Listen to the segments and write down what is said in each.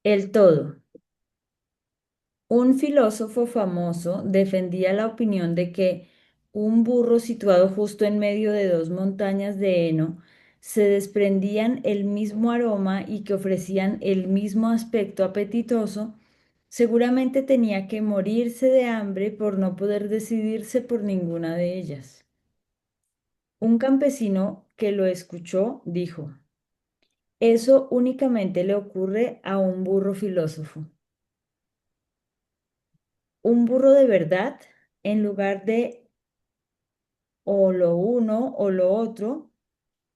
El todo. Un filósofo famoso defendía la opinión de que un burro situado justo en medio de dos montañas de heno se desprendían el mismo aroma y que ofrecían el mismo aspecto apetitoso, seguramente tenía que morirse de hambre por no poder decidirse por ninguna de ellas. Un campesino que lo escuchó dijo: eso únicamente le ocurre a un burro filósofo. Un burro de verdad, en lugar de o lo uno o lo otro,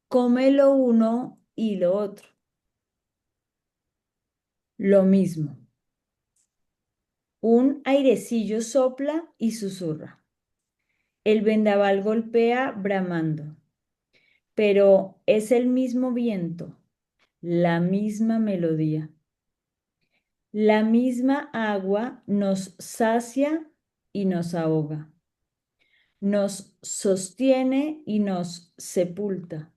come lo uno y lo otro. Lo mismo. Un airecillo sopla y susurra. El vendaval golpea bramando, pero es el mismo viento, la misma melodía. La misma agua nos sacia y nos ahoga, nos sostiene y nos sepulta.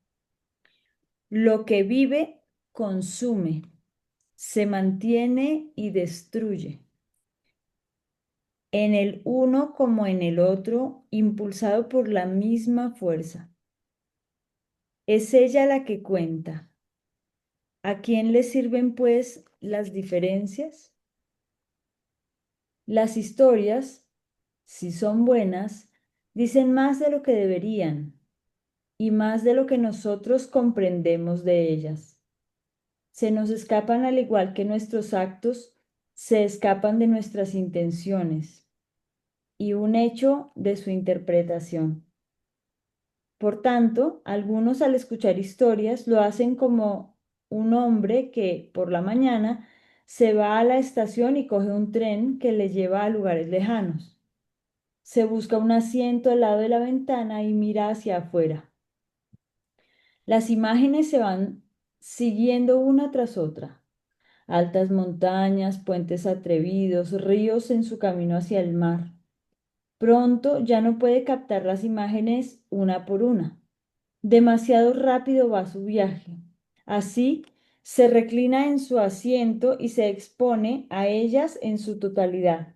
Lo que vive, consume, se mantiene y destruye. En el uno como en el otro, impulsado por la misma fuerza. Es ella la que cuenta. ¿A quién le sirven, pues, las diferencias? Las historias, si son buenas, dicen más de lo que deberían y más de lo que nosotros comprendemos de ellas. Se nos escapan al igual que nuestros actos se escapan de nuestras intenciones y un hecho de su interpretación. Por tanto, algunos al escuchar historias lo hacen como un hombre que por la mañana se va a la estación y coge un tren que le lleva a lugares lejanos. Se busca un asiento al lado de la ventana y mira hacia afuera. Las imágenes se van siguiendo una tras otra. Altas montañas, puentes atrevidos, ríos en su camino hacia el mar. Pronto ya no puede captar las imágenes una por una. Demasiado rápido va su viaje. Así, se reclina en su asiento y se expone a ellas en su totalidad.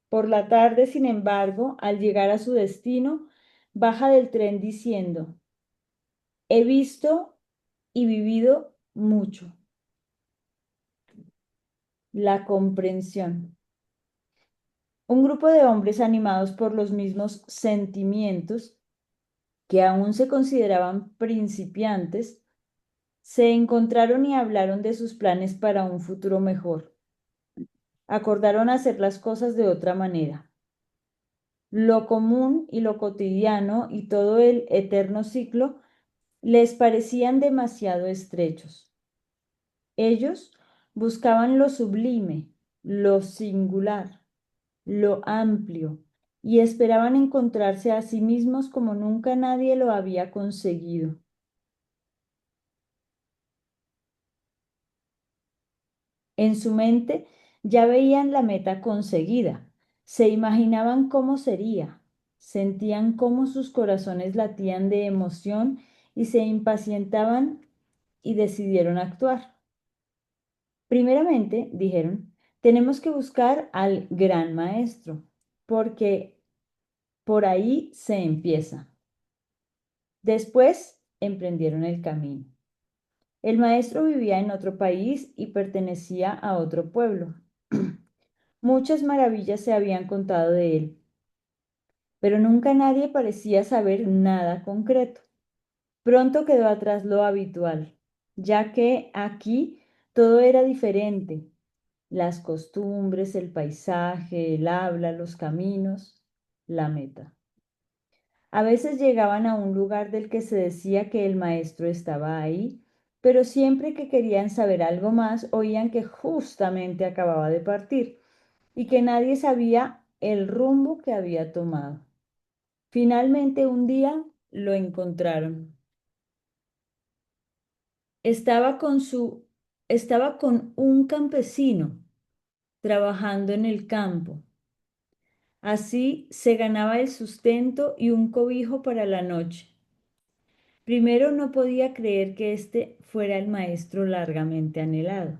Por la tarde, sin embargo, al llegar a su destino, baja del tren diciendo: he visto y vivido mucho. La comprensión. Un grupo de hombres animados por los mismos sentimientos, que aún se consideraban principiantes, se encontraron y hablaron de sus planes para un futuro mejor. Acordaron hacer las cosas de otra manera. Lo común y lo cotidiano y todo el eterno ciclo les parecían demasiado estrechos. Ellos buscaban lo sublime, lo singular, lo amplio, y esperaban encontrarse a sí mismos como nunca nadie lo había conseguido. En su mente ya veían la meta conseguida, se imaginaban cómo sería, sentían cómo sus corazones latían de emoción y se impacientaban y decidieron actuar. Primeramente, dijeron, tenemos que buscar al gran maestro, porque por ahí se empieza. Después emprendieron el camino. El maestro vivía en otro país y pertenecía a otro pueblo. Muchas maravillas se habían contado de él, pero nunca nadie parecía saber nada concreto. Pronto quedó atrás lo habitual, ya que aquí todo era diferente: las costumbres, el paisaje, el habla, los caminos, la meta. A veces llegaban a un lugar del que se decía que el maestro estaba ahí, pero siempre que querían saber algo más, oían que justamente acababa de partir y que nadie sabía el rumbo que había tomado. Finalmente, un día lo encontraron. Estaba con su, estaba con un campesino trabajando en el campo. Así se ganaba el sustento y un cobijo para la noche. Primero no podía creer que este fuera el maestro largamente anhelado,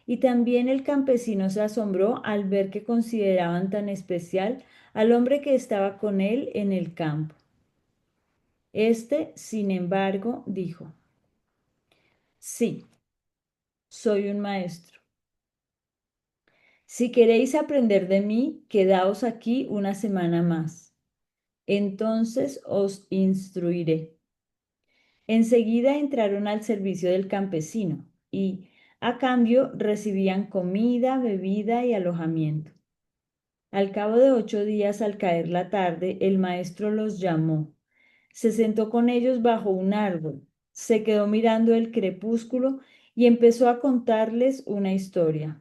Y también el campesino se asombró al ver que consideraban tan especial al hombre que estaba con él en el campo. Este, sin embargo, dijo, sí, soy un maestro. Si queréis aprender de mí, quedaos aquí una semana más. Entonces os instruiré. Enseguida entraron al servicio del campesino y, a cambio, recibían comida, bebida y alojamiento. Al cabo de 8 días, al caer la tarde, el maestro los llamó. Se sentó con ellos bajo un árbol, se quedó mirando el crepúsculo y empezó a contarles una historia.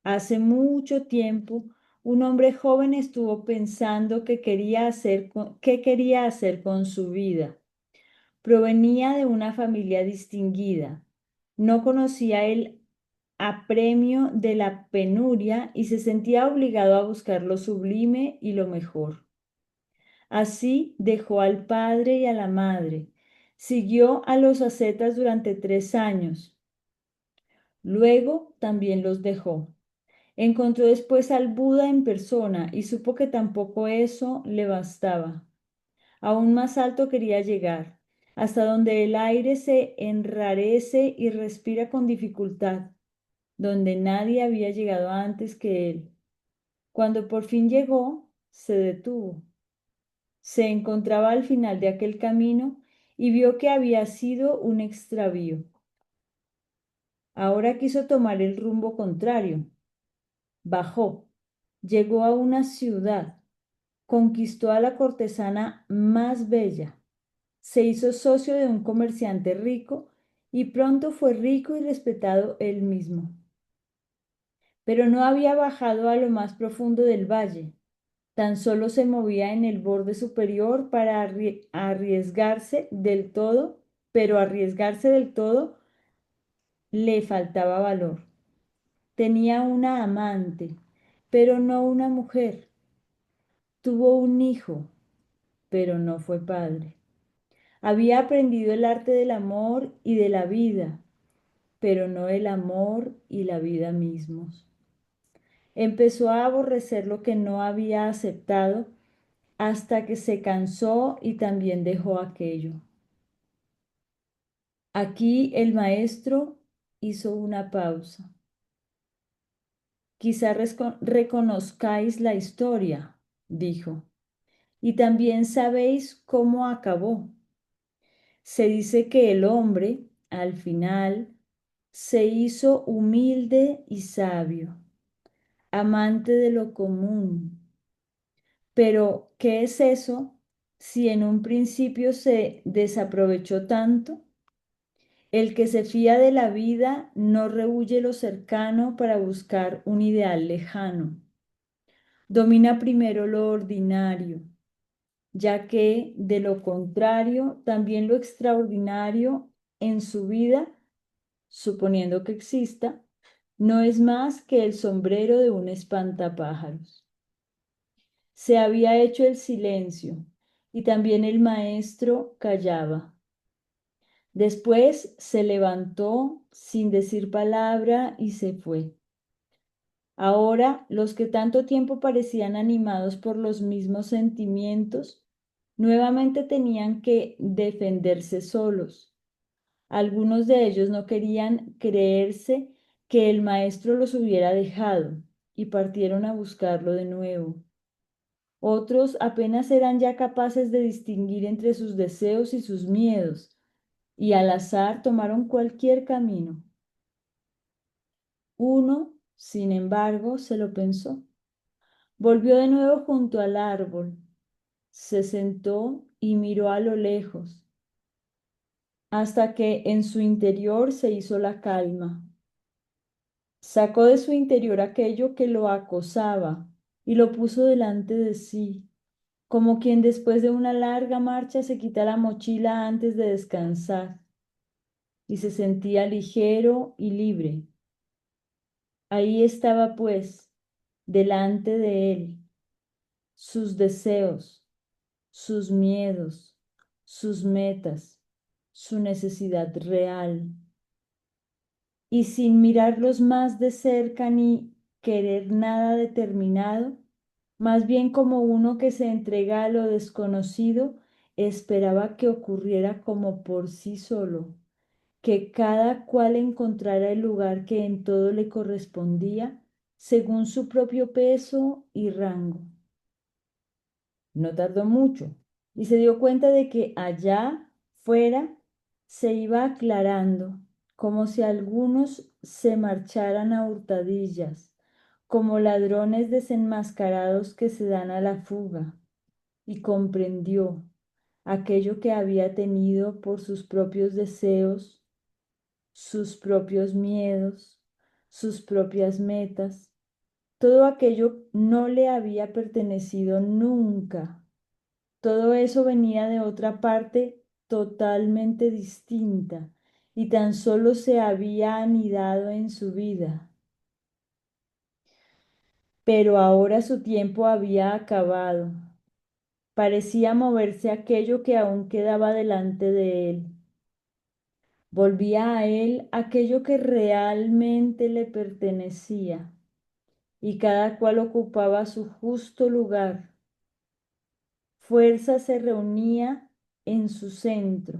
Hace mucho tiempo, un hombre joven estuvo pensando qué quería hacer con su vida. Provenía de una familia distinguida. No conocía el apremio de la penuria y se sentía obligado a buscar lo sublime y lo mejor. Así dejó al padre y a la madre. Siguió a los ascetas durante 3 años. Luego también los dejó. Encontró después al Buda en persona y supo que tampoco eso le bastaba. Aún más alto quería llegar, hasta donde el aire se enrarece y respira con dificultad, donde nadie había llegado antes que él. Cuando por fin llegó, se detuvo. Se encontraba al final de aquel camino y vio que había sido un extravío. Ahora quiso tomar el rumbo contrario. Bajó, llegó a una ciudad, conquistó a la cortesana más bella, se hizo socio de un comerciante rico y pronto fue rico y respetado él mismo. Pero no había bajado a lo más profundo del valle, tan solo se movía en el borde superior para arriesgarse del todo, pero arriesgarse del todo le faltaba valor. Tenía una amante, pero no una mujer. Tuvo un hijo, pero no fue padre. Había aprendido el arte del amor y de la vida, pero no el amor y la vida mismos. Empezó a aborrecer lo que no había aceptado hasta que se cansó y también dejó aquello. Aquí el maestro hizo una pausa. Quizá reconozcáis la historia, dijo, y también sabéis cómo acabó. Se dice que el hombre, al final, se hizo humilde y sabio, amante de lo común. Pero, ¿qué es eso si en un principio se desaprovechó tanto? El que se fía de la vida no rehúye lo cercano para buscar un ideal lejano. Domina primero lo ordinario, ya que, de lo contrario, también lo extraordinario en su vida, suponiendo que exista, no es más que el sombrero de un espantapájaros. Se había hecho el silencio y también el maestro callaba. Después se levantó sin decir palabra y se fue. Ahora los que tanto tiempo parecían animados por los mismos sentimientos, nuevamente tenían que defenderse solos. Algunos de ellos no querían creerse que el maestro los hubiera dejado y partieron a buscarlo de nuevo. Otros apenas eran ya capaces de distinguir entre sus deseos y sus miedos, y al azar tomaron cualquier camino. Uno, sin embargo, se lo pensó. Volvió de nuevo junto al árbol, se sentó y miró a lo lejos, hasta que en su interior se hizo la calma. Sacó de su interior aquello que lo acosaba y lo puso delante de sí, como quien después de una larga marcha se quita la mochila antes de descansar, y se sentía ligero y libre. Ahí estaba, pues, delante de él, sus deseos, sus miedos, sus metas, su necesidad real. y sin mirarlos más de cerca ni querer nada determinado, más bien como uno que se entrega a lo desconocido, esperaba que ocurriera como por sí solo, que cada cual encontrara el lugar que en todo le correspondía, según su propio peso y rango. No tardó mucho y se dio cuenta de que allá fuera se iba aclarando, como si algunos se marcharan a hurtadillas, como ladrones desenmascarados que se dan a la fuga, y comprendió aquello que había tenido por sus propios deseos, sus propios miedos, sus propias metas. Todo aquello no le había pertenecido nunca. Todo eso venía de otra parte totalmente distinta y tan solo se había anidado en su vida. Pero ahora su tiempo había acabado. Parecía moverse aquello que aún quedaba delante de él. Volvía a él aquello que realmente le pertenecía, y cada cual ocupaba su justo lugar. Fuerza se reunía en su centro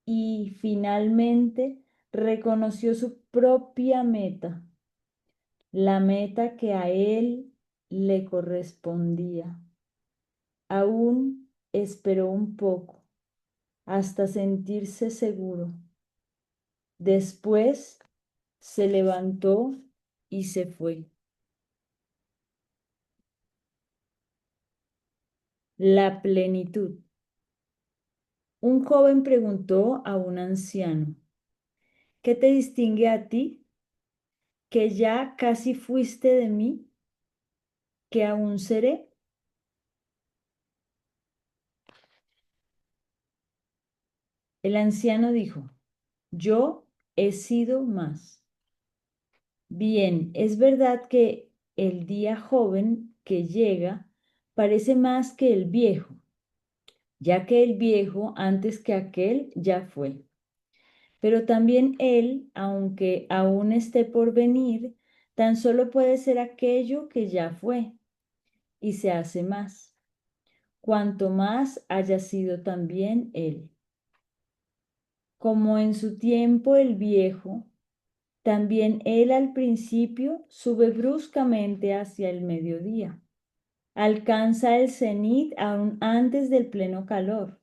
y finalmente reconoció su propia meta, la meta que a él le correspondía. Aún esperó un poco hasta sentirse seguro. Después se levantó y se fue. La plenitud. Un joven preguntó a un anciano, ¿qué te distingue a ti, que ya casi fuiste de mí, que aún seré? El anciano dijo, yo he sido más. Bien, es verdad que el día joven que llega parece más que el viejo, ya que el viejo antes que aquel ya fue. Pero también él, aunque aún esté por venir, tan solo puede ser aquello que ya fue y se hace más, cuanto más haya sido también él. Como en su tiempo el viejo, también él al principio sube bruscamente hacia el mediodía. Alcanza el cenit aún antes del pleno calor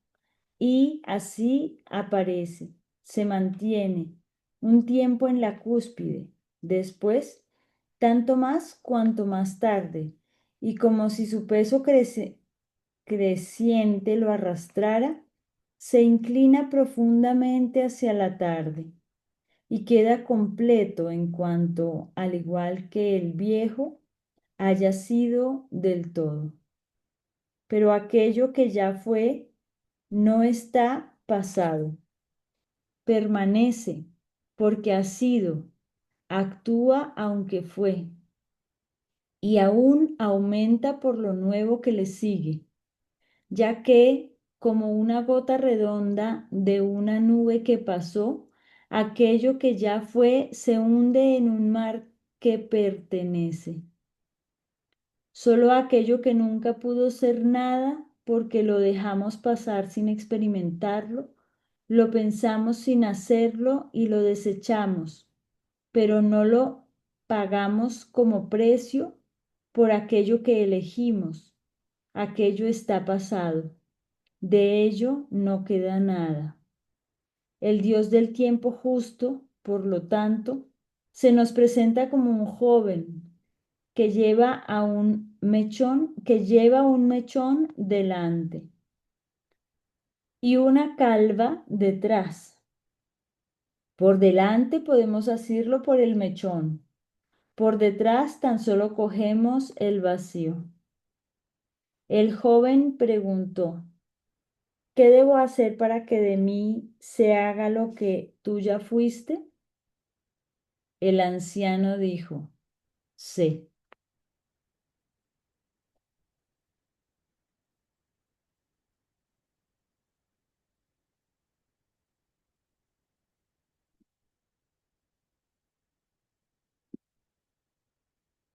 y así aparece, se mantiene un tiempo en la cúspide, después tanto más cuanto más tarde, y como si su peso creciente lo arrastrara, se inclina profundamente hacia la tarde y queda completo en cuanto, al igual que el viejo, haya sido del todo. Pero aquello que ya fue no está pasado, permanece porque ha sido, actúa aunque fue, y aún aumenta por lo nuevo que le sigue, ya que, como una gota redonda de una nube que pasó, aquello que ya fue se hunde en un mar que pertenece. Solo aquello que nunca pudo ser nada porque lo dejamos pasar sin experimentarlo, lo pensamos sin hacerlo y lo desechamos, pero no lo pagamos como precio por aquello que elegimos. Aquello está pasado. De ello no queda nada. El Dios del tiempo justo, por lo tanto, se nos presenta como un joven que lleva un mechón delante y una calva detrás. Por delante podemos asirlo por el mechón, por detrás tan solo cogemos el vacío. El joven preguntó, ¿qué debo hacer para que de mí se haga lo que tú ya fuiste? El anciano dijo, sé.